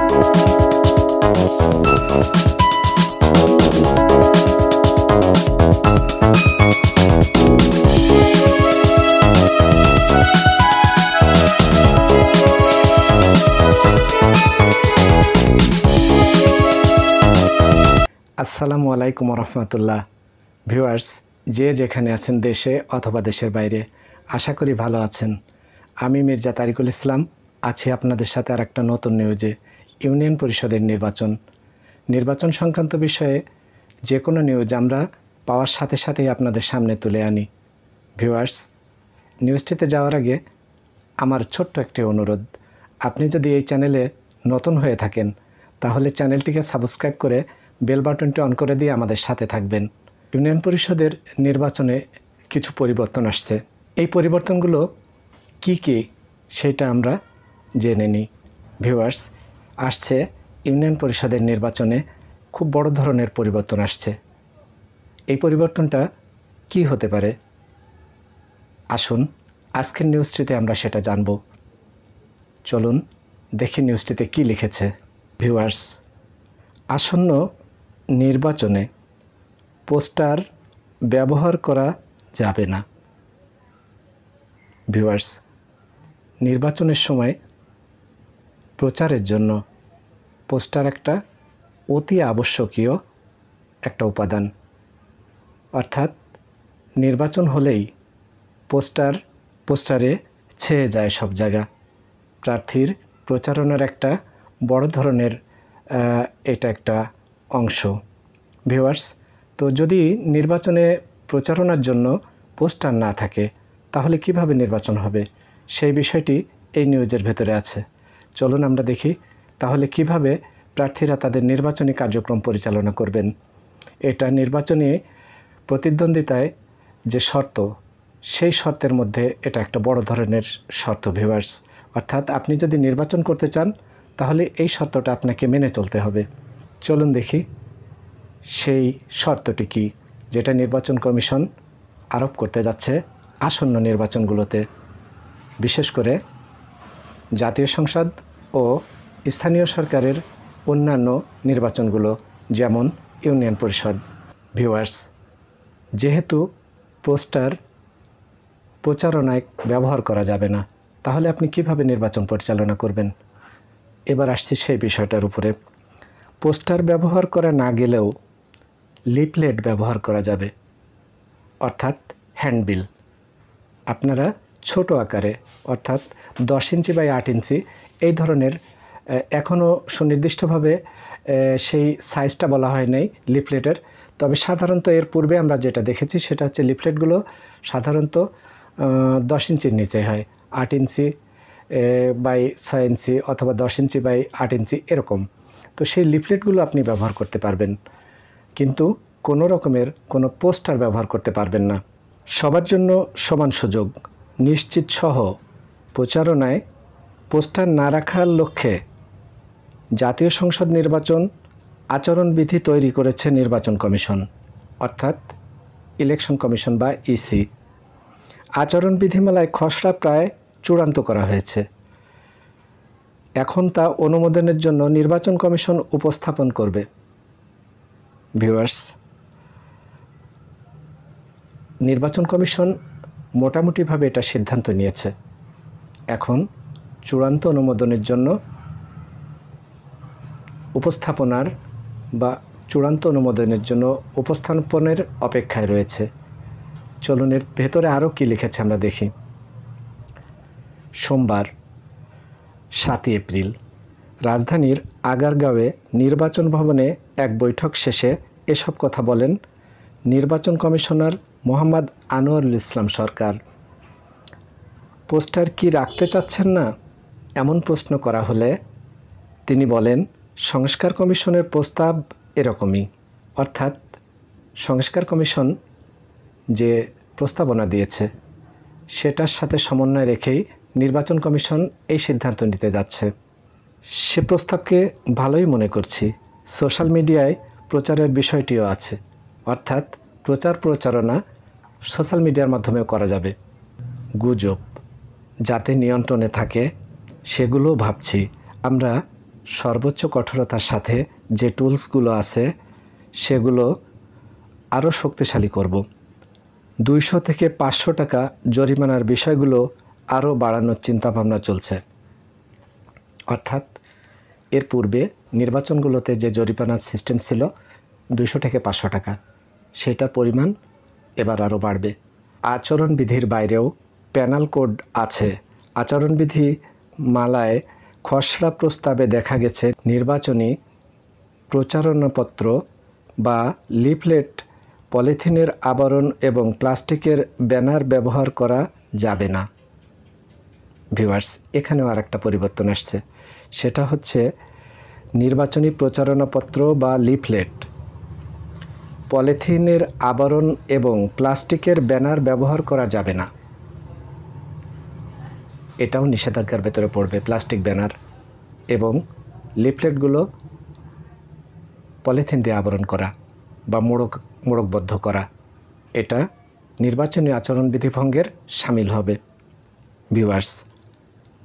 আসসালামু আলাইকুম রহমতুল্লাহ। ভিউয়ার্স, যে যেখানে আছেন দেশে অথবা দেশের বাইরে, আশা করি ভালো আছেন। আমি মির্জা তারিকুল ইসলাম আছি আপনাদের সাথে আর একটা নতুন নিউজে। ইউনিয়ন পরিষদের নির্বাচন সংক্রান্ত বিষয়ে যে কোনো নিউজ আমরা পাওয়ার সাথে সাথেই আপনাদের সামনে তুলে আনি। ভিউয়ার্স, নিউজটিতে যাওয়ার আগে আমার ছোট্ট একটি অনুরোধ, আপনি যদি এই চ্যানেলে নতুন হয়ে থাকেন তাহলে চ্যানেলটিকে সাবস্ক্রাইব করে বেল বাটনটি অন করে দিয়ে আমাদের সাথে থাকবেন। ইউনিয়ন পরিষদের নির্বাচনে কিছু পরিবর্তন আসছে। এই পরিবর্তনগুলো কি কি সেটা আমরা জেনে নিই। ভিউয়ার্স, আসছে ইউনিয়ন পরিষদের নির্বাচনে খুব বড় ধরনের পরিবর্তন আসছে। এই পরিবর্তনটা কি হতে পারে? আসুন আজকের নিউজটিতে আমরা সেটা জানব। চলুন দেখি নিউজটিতে কি লিখেছে। ভিউয়ার্স, আসন্ন নির্বাচনে পোস্টার ব্যবহার করা যাবে না। ভিউয়ার্স, নির্বাচনের সময় প্রচারের জন্য পোস্টার একটা অতি আবশ্যকীয় একটা উপাদান। অর্থাৎ নির্বাচন হলেই পোস্টারে ছেয়ে যায় সব জায়গা। প্রার্থীর প্রচারণার একটা বড় ধরনের এটা একটা অংশ। ভিউয়ার্স, তো যদি নির্বাচনে প্রচারণার জন্য পোস্টার না থাকে তাহলে কিভাবে নির্বাচন হবে সেই বিষয়টি এই নিউজের ভেতরে আছে। চলুন আমরা দেখি তাহলে কিভাবে প্রার্থীরা তাদের নির্বাচনী কার্যক্রম পরিচালনা করবেন। এটা নির্বাচনী প্রতিদ্বন্দ্বিতায় যে শর্ত, সেই শর্তের মধ্যে এটা একটা বড় ধরনের শর্ত। ভিউয়ার্স, অর্থাৎ আপনি যদি নির্বাচন করতে চান তাহলে এই শর্তটা আপনাকে মেনে চলতে হবে। চলুন দেখি সেই শর্তটি কি, যেটা নির্বাচন কমিশন আরোপ করতে যাচ্ছে আসন্ন নির্বাচনগুলোতে, বিশেষ করে জাতীয় সংসদ ও স্থানীয় সরকারের অন্যান্য নির্বাচনগুলো, যেমন ইউনিয়ন পরিষদ। ভিউয়ার্স, যেহেতু পোস্টার প্রচারণায় ব্যবহার করা যাবে না, তাহলে আপনি কিভাবে নির্বাচন পরিচালনা করবেন? এবার আসছি সেই বিষয়টার উপরে। পোস্টার ব্যবহার করা না গেলেও লিফলেট ব্যবহার করা যাবে, অর্থাৎ হ্যান্ডবিল। আপনারা ছোট আকারে, অর্থাৎ 10 ইঞ্চি বাই 8 ইঞ্চি এই ধরনের, এখনও সুনির্দিষ্টভাবে সেই সাইজটা বলা হয় নাই লিফলেটের, তবে সাধারণত এর পূর্বে আমরা যেটা দেখেছি সেটা হচ্ছে লিফলেটগুলো সাধারণত 10 ইঞ্চির নিচে হয়, 8 ইঞ্চি বাই 6 ইঞ্চি অথবা 10 ইঞ্চি বাই 8 ইঞ্চি এরকম। তো সেই লিফলেটগুলো আপনি ব্যবহার করতে পারবেন, কিন্তু কোনো রকমের কোনো পোস্টার ব্যবহার করতে পারবেন না। সবার জন্য সমান সুযোগ নিশ্চিত সহ প্রচারণায় পোস্টার না রাখার লক্ষ্যে জাতীয় সংসদ নির্বাচন আচরণবিধি তৈরি করেছে নির্বাচন কমিশন, অর্থাৎ ইলেকশন কমিশন বা ইসি। আচরণবিধিমালায় খসড়া প্রায় চূড়ান্ত করা হয়েছে। এখন তা অনুমোদনের জন্য নির্বাচন কমিশন উপস্থাপন করবে। ভিউয়ার্স, নির্বাচন কমিশন মোটামুটিভাবে এটা সিদ্ধান্ত নিয়েছে। এখন চূড়ান্ত অনুমোদনের জন্য উপস্থাপনের অপেক্ষায় রয়েছে। চলুন এর ভেতরে আরও কী লিখেছে আমরা দেখি। সোমবার 7 এপ্রিল রাজধানীর আগারগাঁওয়ে নির্বাচন ভবনে এক বৈঠক শেষে এসব কথা বলেন নির্বাচন কমিশনার মোহাম্মদ আনোয়ারুল ইসলাম সরকার। পোস্টার কি রাখতে চাচ্ছেন না, এমন প্রশ্ন করা হলে তিনি বলেন, সংস্কার কমিশনের প্রস্তাব এরকমই। অর্থাৎ সংস্কার কমিশন যে প্রস্তাবনা দিয়েছে সেটার সাথে সমন্বয় রেখেই নির্বাচন কমিশন এই সিদ্ধান্ত নিতে যাচ্ছে। সে প্রস্তাবকে ভালোই মনে করছি। সোশ্যাল মিডিয়ায় প্রচারের বিষয়টিও আছে, অর্থাৎ প্রচারণা সোশ্যাল মিডিয়ার মাধ্যমেও করা যাবে। গুজব যাতে নিয়ন্ত্রণে থাকে সেগুলো ভাবছি। আমরা সর্বোচ্চ কঠোরতার সাথে যে টুলসগুলো আছে সেগুলো আরও শক্তিশালী করব। 200 থেকে 500 টাকা জরিমানার বিষয়গুলো আরও বাড়ানোর চিন্তাভাবনা চলছে। অর্থাৎ এর পূর্বে নির্বাচনগুলোতে যে জরিমানার সিস্টেম ছিল 200 থেকে 500 টাকা, সেটার পরিমাণ এবার আরও বাড়বে। আচরণবিধির বাইরেও প্যানেল কোড আছে। আচরণবিধি মালায় খসড়া প্রস্তাবে দেখা গেছে নির্বাচনী প্রচারণাপত্র বা লিফলেট পলিথিনের আবরণ এবং প্লাস্টিকের ব্যানার ব্যবহার করা যাবে না। ভিউয়ার্স, এখানেও আরেকটা পরিবর্তন আসছে, সেটা হচ্ছে নির্বাচনী প্রচারণাপত্র বা লিফলেট পলিথিনের আবরণ এবং প্লাস্টিকের ব্যানার ব্যবহার করা যাবে না। এটাও নিষেধাজ্ঞার ভেতরে পড়বে। প্লাস্টিক ব্যানার এবং লিফলেটগুলো পলিথিন দিয়ে আবরণ করা বা মোড়কবদ্ধ করা, এটা নির্বাচনী আচরণবিধি ভঙ্গের শামিল হবে। ভিউয়ার্স,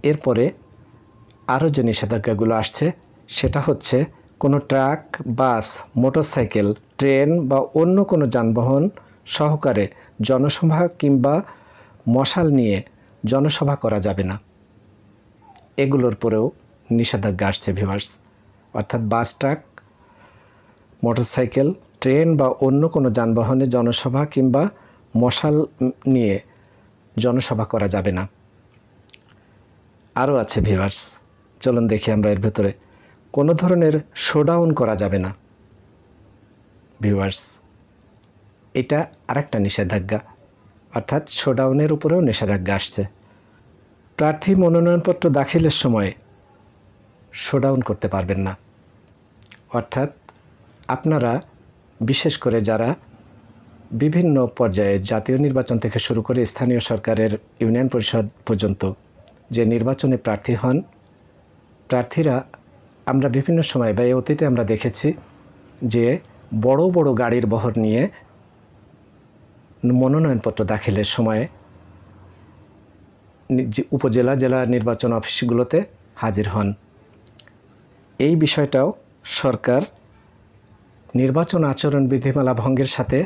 এরপরে আরও যে নিষেধাজ্ঞাগুলো আসছে সেটা হচ্ছে কোনো ট্রাক, বাস, মোটরসাইকেল, ট্রেন বা অন্য কোনো যানবাহন সহকারে জনসভা কিংবা মশাল নিয়ে জনসভা করা যাবে না। এগুলোর পরেও নিষেধাজ্ঞা আসছে ভিউয়ার্স। অর্থাৎ বাস, ট্রাক, মোটরসাইকেল, ট্রেন বা অন্য কোনো যানবাহনে জনসভা কিংবা মশাল নিয়ে জনসভা করা যাবে না। আরও আছে ভিউয়ার্স, চলুন দেখি আমরা এর ভেতরে। কোনো ধরনের শোডাউন করা যাবে না। ভিউয়ার্স, এটা আরেকটা নিষেধাজ্ঞা, অর্থাৎ শোডাউনের উপরেও নিষেধাজ্ঞা আসছে। প্রার্থী মনোনয়নপত্র দাখিলের সময় শোডাউন করতে পারবেন না। অর্থাৎ আপনারা বিশেষ করে যারা বিভিন্ন পর্যায়ে জাতীয় নির্বাচন থেকে শুরু করে স্থানীয় সরকারের ইউনিয়ন পরিষদ পর্যন্ত যে নির্বাচনে প্রার্থী হন, প্রার্থীরা আমরা বিভিন্ন সময় বা অতীতে আমরা দেখেছি যে বড় বড় গাড়ির বহর নিয়ে মনোনয়নপত্র দাখিলের সময় উপজেলা, জেলা নির্বাচন অফিসগুলোতে হাজির হন। এই বিষয়টাও সরকার নির্বাচন আচরণ বিধিমালা ভঙ্গের সাথে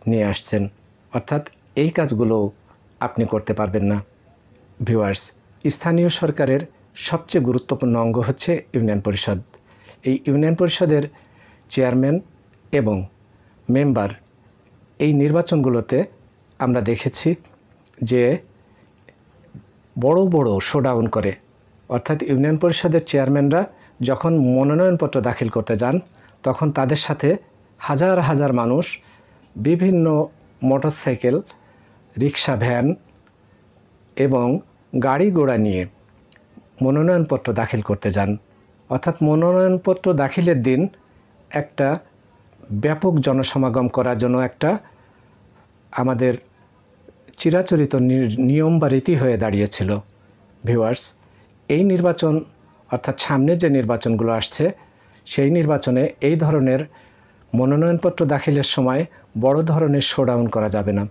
নিয়ে আসছেন। অর্থাৎ এই কাজগুলো আপনি করতে পারবেন না। ভিউয়ার্স, স্থানীয় সরকারের সবচেয়ে গুরুত্বপূর্ণ অঙ্গ হচ্ছে ইউনিয়ন পরিষদ। এই ইউনিয়ন পরিষদের চেয়ারম্যান এবং মেম্বার এই নির্বাচনগুলোতে আমরা দেখেছি যে বড় বড় শোডাউন করে। অর্থাৎ ইউনিয়ন পরিষদের চেয়ারম্যানরা যখন মনোনয়নপত্র দাখিল করতে যান তখন তাদের সাথে হাজার হাজার মানুষ বিভিন্ন মোটরসাইকেল, রিক্সা, ভ্যান এবং গাড়ি ঘোড়া নিয়ে মনোনয়নপত্র দাখিল করতে যান। অর্থাৎ মনোনয়নপত্র দাখিলের দিন একটা ব্যাপক জনসমাগম করার জন্য একটা আমাদের চিরাচরিত নিয়ম বা রীতি হয়ে দাঁড়িয়েছিল। ভিউয়ার্স, এই নির্বাচন অর্থাৎ সামনে যে নির্বাচনগুলো আসছে সেই নির্বাচনে এই ধরনের মনোনয়নপত্র দাখিলের সময় বড় ধরনের শোডাউন করা যাবে না।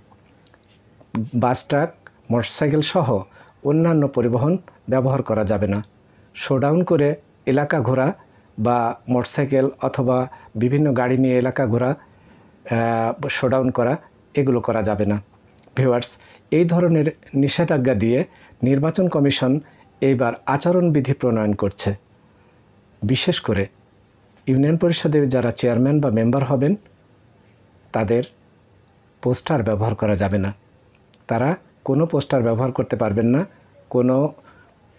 বাস, ট্রাক, মোটরসাইকেল সহ অন্যান্য পরিবহন ব্যবহার করা যাবে না। শোডাউন করে এলাকা ঘোরা বা মোটরসাইকেল অথবা বিভিন্ন গাড়ি নিয়ে এলাকা ঘোরা, শোডাউন করা, এগুলো করা যাবে না। ভিউয়ার্স, এই ধরনের নিষেধাজ্ঞা দিয়ে নির্বাচন কমিশন এইবার আচরণবিধি প্রণয়ন করছে। বিশেষ করে ইউনিয়ন পরিষদের যারা চেয়ারম্যান বা মেম্বার হবেন তাদের পোস্টার ব্যবহার করা যাবে না। তারা কোনো পোস্টার ব্যবহার করতে পারবেন না, কোনো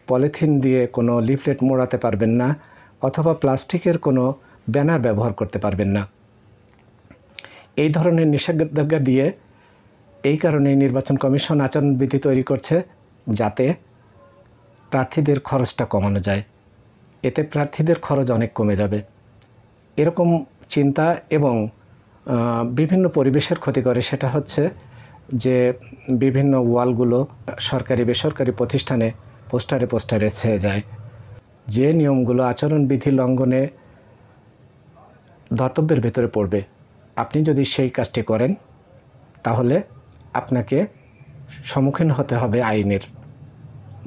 পলিথিন দিয়ে কোনো লিফলেট মোড়াতে পারবেন না, অথবা প্লাস্টিকের কোনো ব্যানার ব্যবহার করতে পারবেন না। এই ধরনের নিষেধাজ্ঞা দিয়ে এই কারণে নির্বাচন কমিশন আচরণবিধি তৈরি করছে যাতে প্রার্থীদের খরচটা কমানো যায়। এতে প্রার্থীদের খরচ অনেক কমে যাবে। এরকম চিন্তা এবং বিভিন্ন পরিবেশের ক্ষতি করে সেটা হচ্ছে যে বিভিন্ন ওয়ালগুলো সরকারি বেসরকারি প্রতিষ্ঠানে পোস্টারে ছেয়ে যায়। যে নিয়মগুলো আচরণবিধি লঙ্ঘনে ধর্তব্যের ভেতরে পড়বে, আপনি যদি সেই কাজটি করেন তাহলে আপনাকে সম্মুখীন হতে হবে আইনের,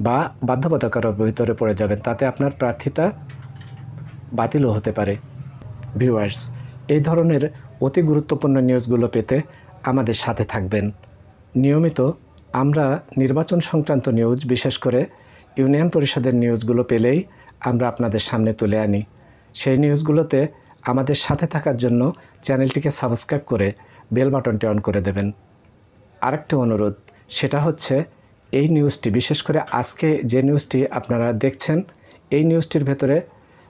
বা বাধ্যবাধকতার ভিতরে পড়ে যাবেন। তাতে আপনার প্রার্থিতা বাতিলও হতে পারে। ভিউয়ার্স, এই ধরনের অতি গুরুত্বপূর্ণ নিউজগুলো পেতে আমাদের সাথে থাকবেন। নিয়মিত আমরা নির্বাচন সংক্রান্ত নিউজ, বিশেষ করে ইউনিয়ন পরিষদের নিউজগুলো পেলেই আমরা আপনাদের সামনে তুলে আনি। সেই নিউজগুলোতে আমাদের সাথে থাকার জন্য চ্যানেলটিকে সাবস্ক্রাইব করে বেল বাটনটি অন করে দেবেন। আরেকটি অনুরোধ, সেটা হচ্ছে এই নিউজটি, বিশেষ করে আজকে যে নিউজটি আপনারা দেখছেন, এই নিউজটির ভেতরে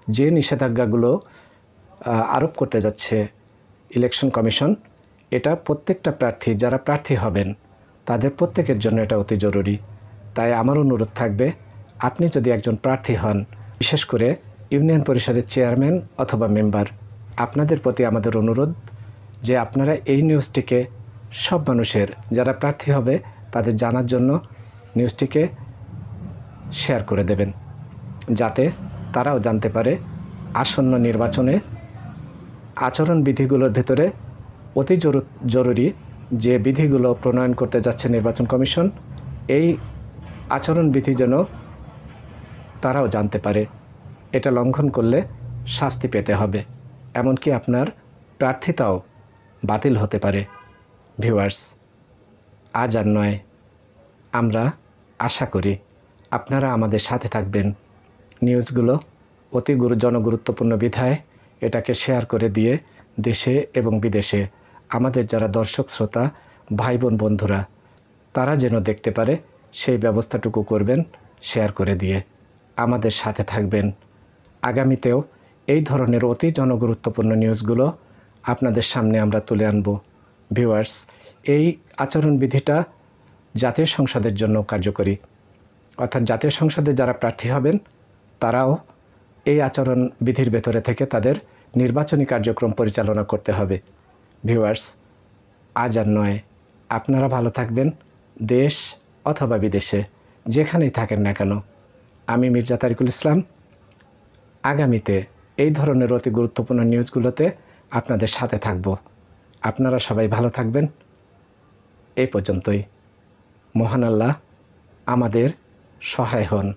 যে নিষেধাজ্ঞাগুলো আরোপ করতে যাচ্ছে ইলেকশন কমিশন, এটা প্রত্যেকটা প্রার্থী, যারা প্রার্থী হবেন তাদের প্রত্যেকের জন্য এটা অতি জরুরি। তাই আমার অনুরোধ থাকবে, আপনি যদি একজন প্রার্থী হন, বিশেষ করে ইউনিয়ন পরিষদের চেয়ারম্যান অথবা মেম্বার, আপনাদের প্রতি আমাদের অনুরোধ যে আপনারা এই নিউজটিকে সব মানুষের, যারা প্রার্থী হবে তাদের জানার জন্য নিউজটিকে শেয়ার করে দেবেন, যাতে তারাও জানতে পারে আসন্ন নির্বাচনে আচরণবিধিগুলোর ভেতরে অতি জরুরি যে বিধিগুলো প্রণয়ন করতে যাচ্ছে নির্বাচন কমিশন, এই আচরণবিধি যেন তারাও জানতে পারে। এটা লঙ্ঘন করলে শাস্তি পেতে হবে, এমনকি আপনার প্রার্থিতাও বাতিল হতে পারে। ভিউয়ার্স, আজ আর নয়, আমরা আশা করি আপনারা আমাদের সাথে থাকবেন। নিউজগুলো অতি জনগুরুত্বপূর্ণ বিধায় এটাকে শেয়ার করে দিয়ে দেশে এবং বিদেশে আমাদের যারা দর্শক শ্রোতা ভাই বোন বন্ধুরা, তারা যেন দেখতে পারে সেই ব্যবস্থাটুকু করবেন শেয়ার করে দিয়ে। আমাদের সাথে থাকবেন। আগামীতেও এই ধরনের অতি জনগুরুত্বপূর্ণ নিউজগুলো আপনাদের সামনে আমরা তুলে আনব। ভিউয়ার্স, এই আচরণবিধিটা জাতীয় সংসদের জন্য কার্যকরী, অর্থাৎ জাতীয় সংসদে যারা প্রার্থী হবেন তারাও এই আচরণবিধির ভেতরে থেকে তাদের নির্বাচনী কার্যক্রম পরিচালনা করতে হবে। ভিউয়ার্স, আজ আর নয়, আপনারা ভালো থাকবেন। দেশ অথবা বিদেশে যেখানেই থাকেন না কেন, আমি মির্জা তারিকুল ইসলাম আগামীতে এই ধরনের অতি গুরুত্বপূর্ণ নিউজগুলোতে আপনাদের সাথে থাকব। আপনারা সবাই ভালো থাকবেন। এই পর্যন্তই। মহান আল্লাহ আমাদের সহায় হন।